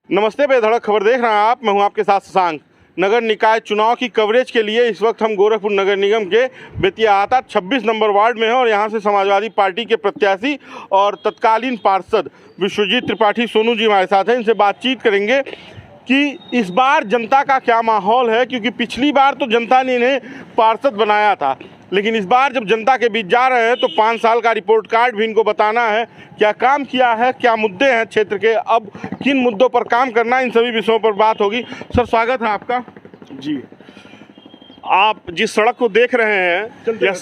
नमस्ते, बेधड़क खबर देख रहे हैं आप। मैं हूं आपके साथ शशांक। नगर निकाय चुनाव की कवरेज के लिए इस वक्त हम गोरखपुर नगर निगम के बेतियाहाता 26 नंबर वार्ड में हैं और यहां से समाजवादी पार्टी के प्रत्याशी और तत्कालीन पार्षद विश्वजीत त्रिपाठी सोनू जी हमारे साथ हैं। इनसे बातचीत करेंगे कि इस बार जनता का क्या माहौल है, क्योंकि पिछली बार तो जनता ने इन्हें पार्षद बनाया था, लेकिन इस बार जब जनता के बीच जा रहे हैं तो 5 साल का रिपोर्ट कार्ड भी इनको बताना है। क्या काम किया है, क्या मुद्दे हैं क्षेत्र के, अब किन मुद्दों पर काम करना है, इन सभी विषयों पर बात होगी। सर, स्वागत है आपका। जी, आप जिस सड़क को देख रहे हैं, यह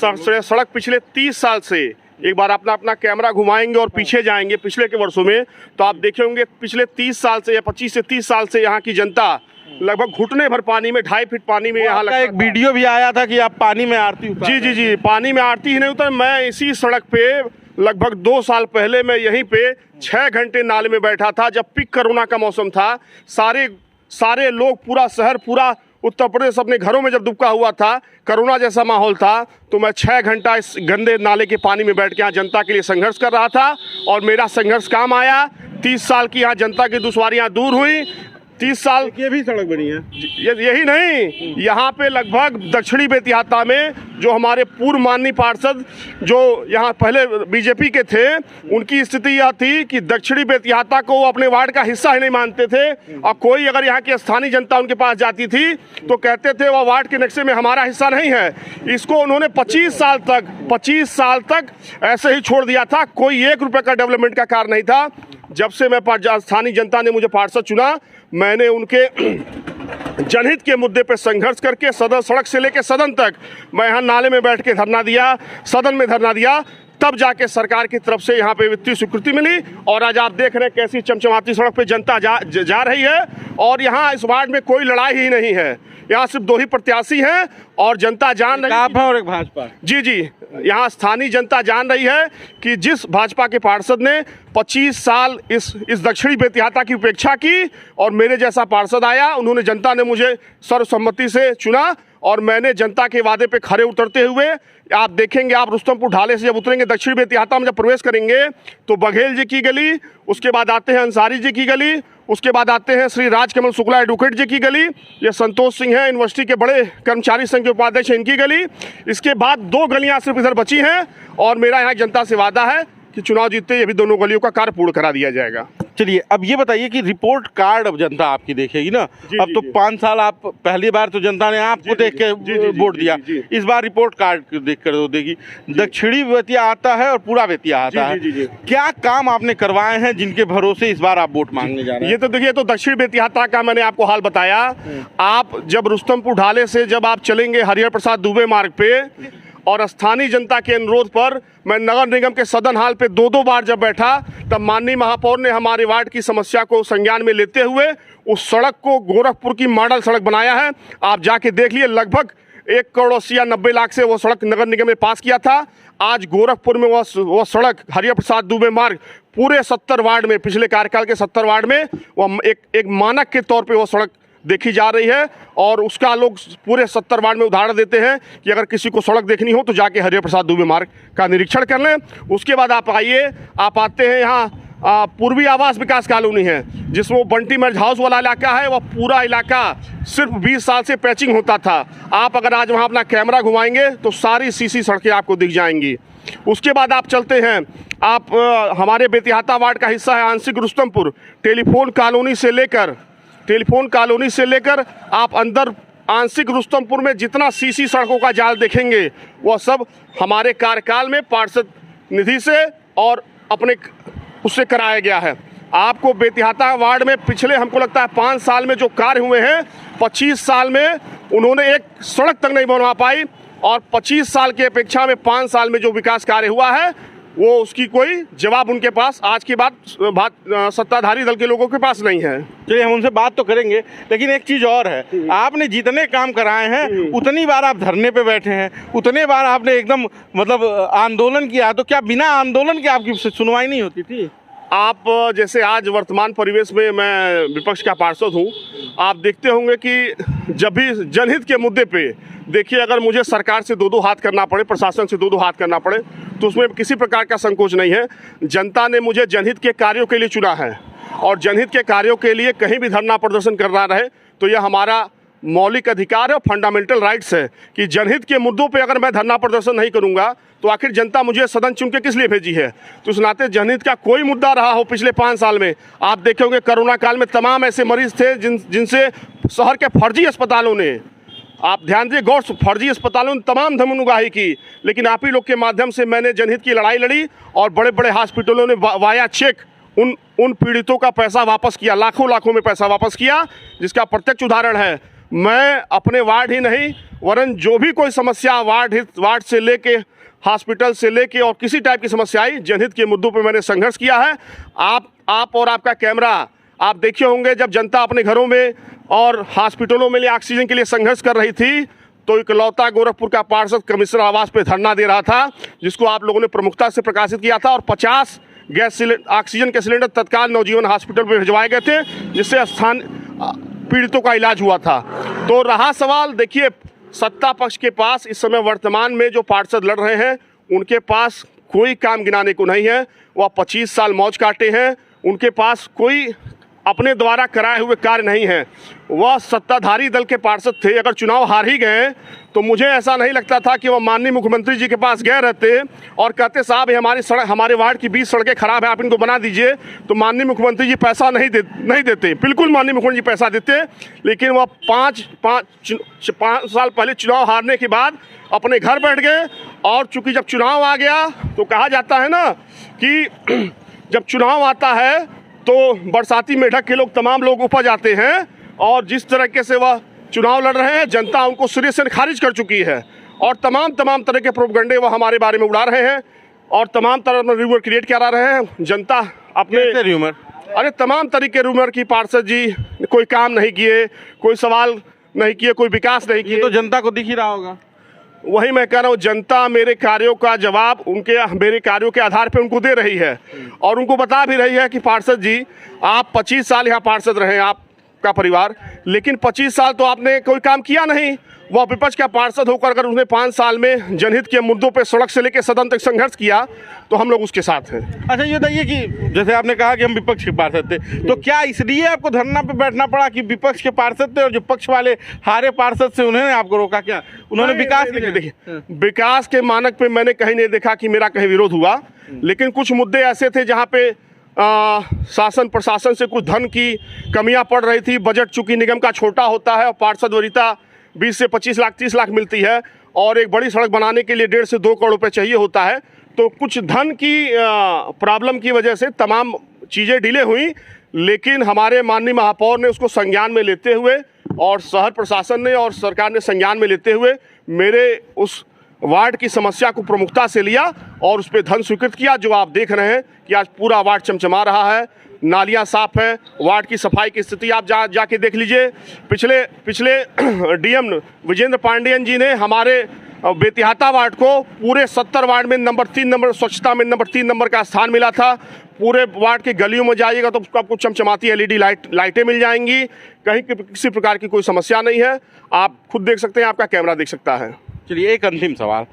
सड़क पिछले 30 साल से, एक बार अपना कैमरा घुमाएंगे और पीछे जाएंगे पिछले के वर्षों में, तो आप देखे होंगे पिछले 30 साल से या 25 से 30 साल से यहाँ की जनता लगभग घुटने भर पानी में, 2.5 फीट पानी में यहाँ लगता। एक वीडियो भी आया था कि आप पानी में आरती उतार। जी, पानी में आरती ही नहीं उतर। मैं इसी सड़क पे लगभग 2 साल पहले मैं यहीं पे 6 घंटे नाले में बैठा था, जब पीक कोरोना का मौसम था। सारे लोग, पूरा शहर, पूरा उत्तर प्रदेश अपने घरों में जब दुबका हुआ था, कोरोना जैसा माहौल था, तो मैं 6 घंटा इस गंदे नाले के पानी में बैठ के यहाँ जनता के लिए संघर्ष कर रहा था और मेरा संघर्ष काम आया। 30 साल की यहाँ जनता की दुश्वारियाँ दूर हुई। 30 साल ये भी सड़क बनी है। यही नहीं, यहाँ पे लगभग दक्षिणी बेतियाता में जो हमारे पूर्व माननीय पार्षद जो यहाँ पहले बीजेपी के थे, उनकी स्थिति यह थी कि दक्षिणी बेतियाता को वो अपने वार्ड का हिस्सा ही नहीं मानते थे और कोई अगर यहाँ की स्थानीय जनता उनके पास जाती थी तो कहते थे वह वार्ड के नक्शे में हमारा हिस्सा नहीं है। इसको उन्होंने 25 साल तक ऐसे ही छोड़ दिया था। कोई 1 रुपये का डेवलपमेंट का कार्य नहीं था। जब से मैं स्थानीय जनता ने मुझे पार्षद चुना, मैंने उनके जनहित के मुद्दे पे संघर्ष करके सड़क से लेकर सदन तक मैं यहाँ नाले में बैठ के धरना दिया, सदन में धरना दिया, तब जाके सरकार की तरफ से यहाँ पे वित्तीय स्वीकृति मिली। और आज आप देख रहे हैं कैसी चमचमाती सड़क पे जनता जा रही है और यहाँ इस वार्ड में कोई लड़ाई ही नहीं है। यहाँ सिर्फ 2 ही प्रत्याशी हैं और जनता जान रही है, आप हैं और एक भाजपा। जी, यहाँ स्थानीय जनता जान रही है कि जिस भाजपा के पार्षद ने 25 साल इस दक्षिणी बेतियाता की उपेक्षा की और मेरे जैसा पार्षद आया, उन्होंने, जनता ने मुझे सर्वसम्मति से चुना और मैंने जनता के वादे पे खरे उतरते हुए, आप देखेंगे, आप रुस्तमपुर ढाले से जब उतरेंगे, दक्षिण बेतियाता में जब प्रवेश करेंगे तो बघेल जी की गली, उसके बाद आते हैं अंसारी जी की गली, उसके बाद आते हैं श्री राजकमल शुक्ला एडवोकेट जी की गली, ये संतोष सिंह है यूनिवर्सिटी के बड़े कर्मचारी संघ के उपाध्यक्ष, इनकी गली। इसके बाद 2 गलियां सिर्फ इधर बची हैं और मेरा यहाँ जनता से वादा है कि चुनाव जीतते ये भी दोनों गलियों का कार्य पूर्ण करा दिया जाएगा। चलिए, अब ये बताइए कि रिपोर्ट कार्ड अब जनता आपकी देखेगी ना। अब तो 5 साल, आप पहली बार तो जनता ने आपको देख के वोट दिया, इस बार रिपोर्ट कार्ड देख कर देगी। दक्षिणी बेतियाता है और पूरा बेतियाता है। क्या काम आपने करवाए हैं जिनके भरोसे इस बार आप वोट मांगने जा रहे हैं? ये तो देखिए, तो दक्षिण बेतियाता का मैंने आपको हाल बताया। आप जब रुस्तमपुर ढाले से जब आप चलेंगे हरिहर प्रसाद दुबे मार्ग पे, और स्थानीय जनता के अनुरोध पर मैं नगर निगम के सदन हाल पे 2 बार जब बैठा, तब माननीय महापौर ने हमारे वार्ड की समस्या को संज्ञान में लेते हुए उस सड़क को गोरखपुर की मॉडल सड़क बनाया है। आप जाके देख लिए, लगभग 1 करोड़ 80 या 90 लाख से वो सड़क नगर निगम ने पास किया था। आज गोरखपुर में वो सड़क हरिहर प्रसाद दुबे मार्ग पूरे 70 वार्ड में, पिछले कार्यकाल के 70 वार्ड में वो एक मानक के तौर पर वो सड़क देखी जा रही है। और उसका लोग पूरे 70 वार्ड में उदाहरण देते हैं कि अगर किसी को सड़क देखनी हो तो जाके हरिहर प्रसाद दुबे मार्ग का निरीक्षण कर लें। उसके बाद आप आइए, आप आते हैं यहाँ पूर्वी आवास विकास कॉलोनी है, जिसमें वो बंटी मैरिज हाउस वाला इलाका है। वह पूरा इलाका सिर्फ 20 साल से पैचिंग होता था। आप अगर आज वहाँ अपना कैमरा घुमाएंगे तो सारी सीसी सड़कें आपको दिख जाएंगी। उसके बाद आप चलते हैं, आप हमारे बेतियाता वार्ड का हिस्सा है आंशिक रुस्तमपुर, टेलीफोन कॉलोनी से लेकर आप अंदर आंशिक रुस्तमपुर में जितना सीसी सड़कों का जाल देखेंगे वह सब हमारे कार्यकाल में पार्षद निधि से और अपने उससे कराया गया है। आपको बेतियाता वार्ड में पिछले, हमको लगता है 5 साल में जो कार्य हुए हैं, 25 साल में उन्होंने एक सड़क तक नहीं बनवा पाई और 25 साल की अपेक्षा में 5 साल में जो विकास कार्य हुआ है वो उसकी कोई जवाब उनके पास आज की बात सत्ताधारी दल के लोगों के पास नहीं है। चलिए, हम उनसे बात तो करेंगे, लेकिन एक चीज़ और है, आपने जितने काम कराए हैं उतनी बार आप धरने पे बैठे हैं, उतने बार आपने एकदम मतलब आंदोलन किया, तो क्या बिना आंदोलन के आपकी सुनवाई नहीं होती थी? आप जैसे आज वर्तमान परिवेश में मैं विपक्ष का पार्षद हूँ, आप देखते होंगे कि जब भी जनहित के मुद्दे पे, देखिए, अगर मुझे सरकार से 2-2 हाथ करना पड़े, प्रशासन से 2-2 हाथ करना पड़े, तो उसमें किसी प्रकार का संकोच नहीं है। जनता ने मुझे जनहित के कार्यों के लिए चुना है और जनहित के कार्यों के लिए कहीं भी धरना प्रदर्शन करना रहे तो यह हमारा मौलिक अधिकार है और फंडामेंटल राइट्स है कि जनहित के मुद्दों पे अगर मैं धरना प्रदर्शन नहीं करूंगा तो आखिर जनता मुझे सदन चुन के किस लिए भेजी है। तो इस नाते जनहित का कोई मुद्दा रहा हो पिछले 5 साल में, आप देखे होंगे कोरोना काल में तमाम ऐसे मरीज थे जिनसे शहर के फर्जी अस्पतालों ने, आप ध्यान दीजिए गौर, फर्जी अस्पतालों ने तमाम धमनुगाही की, लेकिन आप ही लोग के माध्यम से मैंने जनहित की लड़ाई लड़ी और बड़े बड़े हॉस्पिटलों ने वाया चेक उन पीड़ितों का पैसा वापस किया, लाखों में पैसा वापस किया, जिसका प्रत्यक्ष उदाहरण है। मैं अपने वार्ड ही नहीं वरन जो भी कोई समस्या वार्ड से लेके हॉस्पिटल से लेके और किसी टाइप की समस्या आई, जनहित के मुद्दों पे मैंने संघर्ष किया है। आप और आपका कैमरा आप देखे होंगे जब जनता अपने घरों में और हॉस्पिटलों में लिए ऑक्सीजन के लिए संघर्ष कर रही थी तो इकलौता गोरखपुर का पार्षद कमिश्नर आवास पे धरना दे रहा था, जिसको आप लोगों ने प्रमुखता से प्रकाशित किया था और 50 ऑक्सीजन के सिलेंडर तत्काल नवजीवन हॉस्पिटल में भिजवाए गए थे, जिससे पीड़ितों का इलाज हुआ था। तो रहा सवाल, देखिए सत्ता पक्ष के पास इस समय वर्तमान में जो पार्षद लड़ रहे हैं उनके पास कोई काम गिनाने को नहीं है। वह 25 साल मौज काटे हैं, उनके पास कोई अपने द्वारा कराए हुए कार्य नहीं है। वह सत्ताधारी दल के पार्षद थे, अगर चुनाव हार ही गए तो मुझे ऐसा नहीं लगता था कि वह माननीय मुख्यमंत्री जी के पास गए रहते और कहते साहब ये हमारी सड़क, हमारे वार्ड की 20 सड़कें खराब है, आप इनको बना दीजिए, तो माननीय मुख्यमंत्री जी पैसा नहीं देते। बिल्कुल माननीय मुख्यमंत्री जी पैसा देते, लेकिन वह 5 साल पहले चुनाव हारने के बाद अपने घर बैठ गए। और चूंकि जब चुनाव आ गया तो कहा जाता है ना कि जब चुनाव आता है तो बरसाती मेढक के लोग तमाम लोग उपज आते हैं, और जिस तरीके से वह चुनाव लड़ रहे हैं जनता उनको सिरे से खारिज कर चुकी है और तमाम तरह के प्रोपगंडे वह हमारे बारे में उड़ा रहे हैं और तमाम तरह के रूमर क्रिएट करा रहे हैं। जनता अपने रूमर, अरे तमाम तरीके रूमर की पार्षद जी कोई काम नहीं किए, कोई सवाल नहीं किए, कोई विकास नहीं किए, तो जनता को दिख ही रहा होगा। वही मैं कह रहा हूँ, जनता मेरे कार्यों का जवाब मेरे कार्यों के आधार पे उनको दे रही है और उनको बता भी रही है कि पार्षद जी आप 25 साल यहाँ पार्षद रहे, आपका परिवार, लेकिन 25 साल तो आपने कोई काम किया नहीं। वह विपक्ष का पार्षद होकर अगर उसने 5 साल में जनहित के मुद्दों पे सड़क से लेकर सदन तक संघर्ष किया तो हम लोग उसके साथ हैं। अच्छा ये बताइए कि जैसे आपने कहा कि हम विपक्ष के पार्षद थे, तो क्या इसलिए आपको धरना पे बैठना पड़ा कि विपक्ष के पार्षद थे और जो पक्ष वाले हारे पार्षद से उन्होंने आपको रोका? क्या उन्होंने विकास के लिए? देखिए विकास के मानक पे मैंने कहीं नहीं देखा कि मेरा कहीं विरोध हुआ, लेकिन कुछ मुद्दे ऐसे थे जहाँ पे शासन प्रशासन से कुछ धन की कमियां पड़ रही थी। बजट चूंकि निगम का छोटा होता है और पार्षद वरीयता 20 से 25 लाख 30 लाख मिलती है और एक बड़ी सड़क बनाने के लिए 1.5 से 2 करोड़ रुपए चाहिए होता है, तो कुछ धन की प्रॉब्लम की वजह से तमाम चीज़ें डिले हुई। लेकिन हमारे माननीय महापौर ने उसको संज्ञान में लेते हुए और शहर प्रशासन ने और सरकार ने संज्ञान में लेते हुए मेरे उस वार्ड की समस्या को प्रमुखता से लिया और उस पर धन स्वीकृत किया। जो आप देख रहे हैं कि आज पूरा वार्ड चमचमा रहा है, नालियां साफ हैं, वार्ड की सफाई की स्थिति आप जाके देख लीजिए। पिछले डीएम विजेंद्र पांडियन जी ने हमारे बेतिहाता वार्ड को पूरे 70 वार्ड में नंबर 3 स्वच्छता में नंबर 3 नंबर का स्थान मिला था। पूरे वार्ड के गलियों में जाइएगा तो आपको चमचमाती LED लाइटें मिल जाएंगी, कहीं किसी प्रकार की कोई समस्या नहीं है। आप खुद देख सकते हैं, आपका कैमरा देख सकता है। चलिए एक अंतिम सवाल,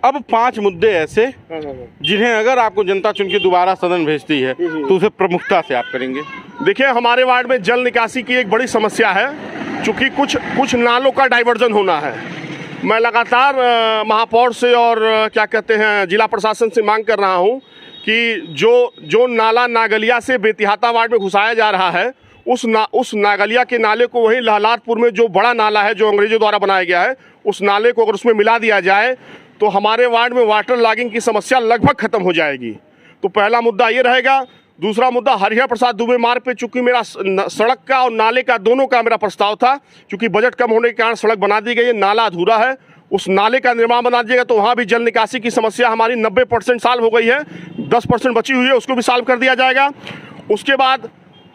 अब 5 मुद्दे ऐसे जिन्हें अगर आपको जनता चुन के दोबारा सदन भेजती है तो उसे प्रमुखता से आप करेंगे? देखिए हमारे वार्ड में जल निकासी की एक बड़ी समस्या है, चूँकि कुछ नालों का डाइवर्जन होना है। मैं लगातार महापौर से और क्या कहते हैं जिला प्रशासन से मांग कर रहा हूँ कि जो नाला नागलिया से बेतिहाता वार्ड में घुसाया जा रहा है उस नागलिया के नाले को वहीं लहलादपुर में जो बड़ा नाला है जो अंग्रेजों द्वारा बनाया गया है उस नाले को अगर उसमें मिला दिया जाए तो हमारे वार्ड में वाटर लॉगिंग की समस्या लगभग खत्म हो जाएगी। तो पहला मुद्दा ये रहेगा। दूसरा मुद्दा हरिहर प्रसाद दुबे मार्ग पे चूंकि मेरा सड़क का और नाले का दोनों का मेरा प्रस्ताव था, चूंकि बजट कम होने के कारण सड़क बना दी गई है, नाला अधूरा है, उस नाले का निर्माण बना दीजिएगा तो वहाँ भी जल निकासी की समस्या हमारी 90% सॉल्व हो गई है, 10% बची हुई है, उसको भी सॉल्व कर दिया जाएगा। उसके बाद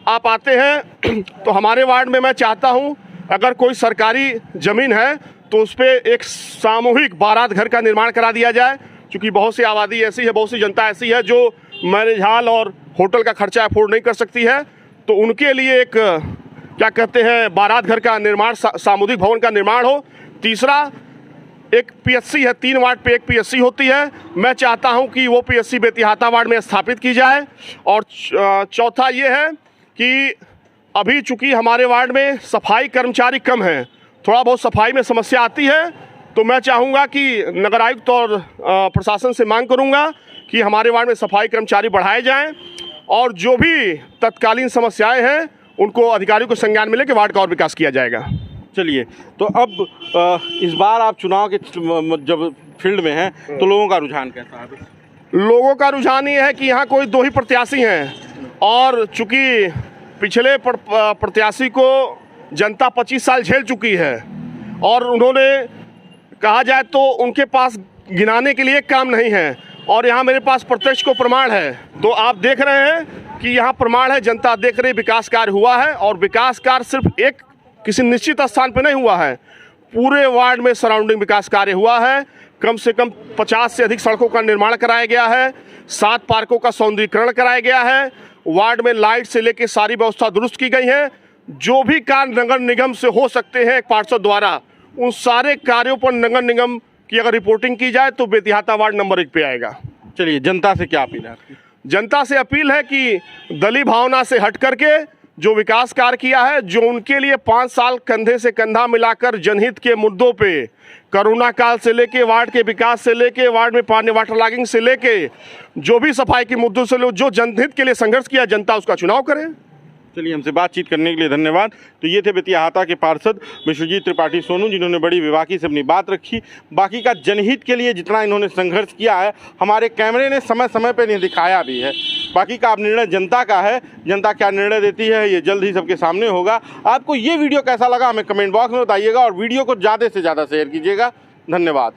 आप आते हैं तो हमारे वार्ड में मैं चाहता हूँ अगर कोई सरकारी ज़मीन है तो उस पर एक सामूहिक बारात घर का निर्माण करा दिया जाए, क्योंकि बहुत सी आबादी ऐसी है, बहुत सी जनता ऐसी है जो मैरिज हॉल और होटल का खर्चा अफोर्ड नहीं कर सकती है, तो उनके लिए एक क्या कहते हैं बारात घर का निर्माण, सामुदायिक भवन का निर्माण हो। तीसरा एक पीएससी है, 3 वार्ड पे एक पीएससी होती है। मैं चाहता हूं कि वो पीएससी बेतिहाता वार्ड में स्थापित की जाए। और चौथा ये है कि अभी चूंकि हमारे वार्ड में सफाई कर्मचारी कम हैं, थोड़ा बहुत सफाई में समस्या आती है, तो मैं चाहूँगा कि नगर आयुक्त और प्रशासन से मांग करूँगा कि हमारे वार्ड में सफाई कर्मचारी बढ़ाए जाएँ और जो भी तत्कालीन समस्याएँ हैं उनको अधिकारियों को संज्ञान में लेकर वार्ड का और विकास किया जाएगा। चलिए, तो अब इस बार आप चुनाव के जब फील्ड में हैं तो लोगों का रुझान कैसा है? लोगों का रुझान ये है कि यहाँ कोई 2 ही प्रत्याशी हैं और चूंकि पिछले प्रत्याशी को जनता 25 साल झेल चुकी है और उन्होंने कहा जाए तो उनके पास गिनाने के लिए काम नहीं है, और यहाँ मेरे पास प्रत्यक्ष को प्रमाण है। तो आप देख रहे हैं कि यहाँ प्रमाण है, जनता देख रही विकास कार्य हुआ है, और विकास कार्य सिर्फ एक किसी निश्चित स्थान पर नहीं हुआ है, पूरे वार्ड में सराउंडिंग विकास कार्य हुआ है। कम से कम 50 से अधिक सड़कों का निर्माण कराया गया है, 7 पार्कों का सौंदर्यीकरण कराया गया है, वार्ड में लाइट से लेकर सारी व्यवस्था दुरुस्त की गई है। जो भी कार्य नगर निगम से हो सकते हैं एक पार्षद द्वारा, उन सारे कार्यों पर नगर निगम की अगर रिपोर्टिंग की जाए तो बेतिहाता वार्ड नंबर 1 पे आएगा। चलिए, जनता से क्या अपील है आपकी? जनता से अपील है कि दलीय भावना से हट करके जो विकास कार्य किया है, जो उनके लिए 5 साल कंधे से कंधा मिलाकर जनहित के मुद्दों पे, कोरोना काल से लेके वार्ड के विकास से लेके वार्ड में पानी वाटर लॉगिंग से लेके जो भी सफाई के मुद्दों से जो जनहित के लिए संघर्ष किया, जनता उसका चुनाव करे। चलिए, हमसे बातचीत करने के लिए धन्यवाद। तो ये थे बेतिहाता के पार्षद विश्वजीत त्रिपाठी सोनू, जिन्होंने बड़ी बेबाकी से अपनी बात रखी। बाकी का जनहित के लिए जितना इन्होंने संघर्ष किया है, हमारे कैमरे ने समय समय पर नहीं दिखाया भी है। बाकी का अब निर्णय जनता का है, जनता क्या निर्णय देती है ये जल्द ही सबके सामने होगा। आपको ये वीडियो कैसा लगा हमें कमेंट बॉक्स में बताइएगा, और वीडियो को ज़्यादा से ज़्यादा शेयर कीजिएगा। धन्यवाद।